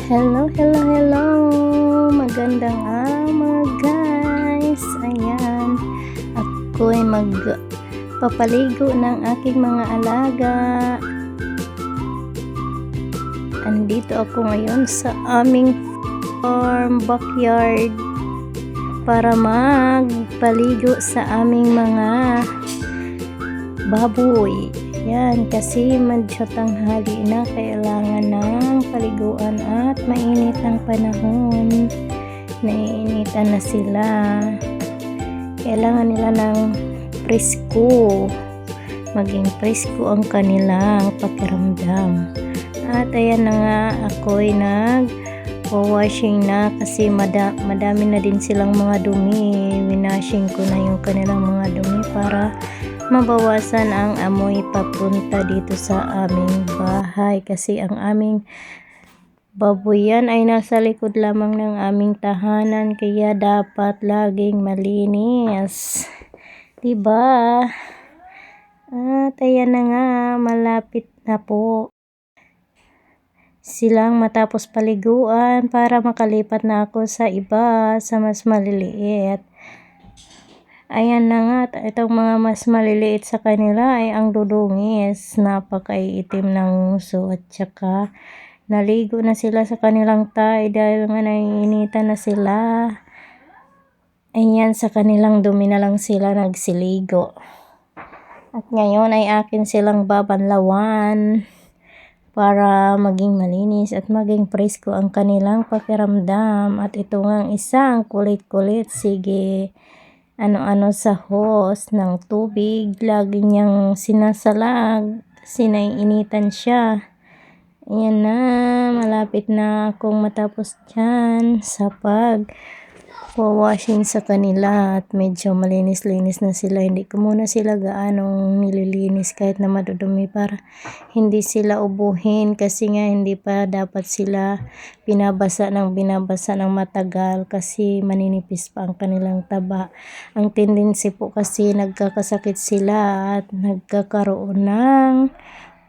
Hello, hello, hello! Magandang araw guys! Ayan, ako ay magpapaligo ng aking mga alaga. Andito ako ngayon sa aming farm backyard para magpaligo sa aming mga baboy. Yan, kasi medyo tanghali na, kailangan ng paliguan at mainit ang panahon. Naiinitan na sila. Kailangan nila ng presko. Maging presko ang kanilang pakiramdam. At ayan na nga, ako'y nag-washing na kasi madami na din silang mga dumi. Winashing ko na yung kanilang mga dumi para mabawasan ang amoy papunta dito sa aming bahay, kasi ang aming baboyan ay nasa likod lamang ng aming tahanan, kaya dapat laging malinis, diba? At ayan na nga, malapit na po silang matapos paliguan para makalipat na ako sa iba, sa mas maliliit. Ayan na nga, itong mga mas maliliit sa kanila ay ang dudungis. Napakaiitim ng uso at saka naligo na sila sa kanilang tay dahil nga naiinitan na sila. Ayan, sa kanilang dumi na lang sila nagsiligo. At ngayon ay akin silang babanlawan para maging malinis at maging presko ang kanilang pakiramdam. At ito nga isang kulit-kulit, sige, ano-ano sa hose ng tubig, lagi niyang sinasalag kasi naiinitan siya. Ayan na, malapit na akong matapos dyan sa washing sa kanila at medyo malinis-linis na sila. Hindi ko muna sila gaanong nililinis kahit na madudumi para hindi sila ubuhin, kasi nga hindi pa dapat sila binabasa ng matagal kasi maninipis pa ang kanilang taba. Ang tendency po kasi nagkakasakit sila at nagkakaroon ng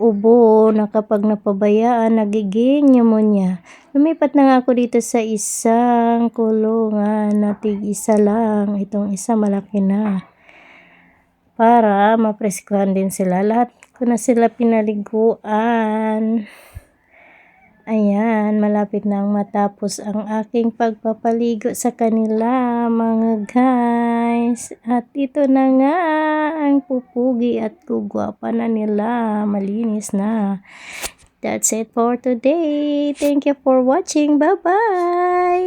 ubo na kapag napabayaan nagiging pneumonia. Lumipat na nga ako dito sa isang kulungan na tig-isa lang. Itong isa malaki na. Para mapreskuhan din sila. Lahat ko na sila pinaliguan. Ayan, malapit na matapos ang aking pagpapaligo sa kanila mga guys. At ito na nga ang pupugi at kugwapa na nila. Malinis na. That's it for today. Thank you for watching. Bye-bye!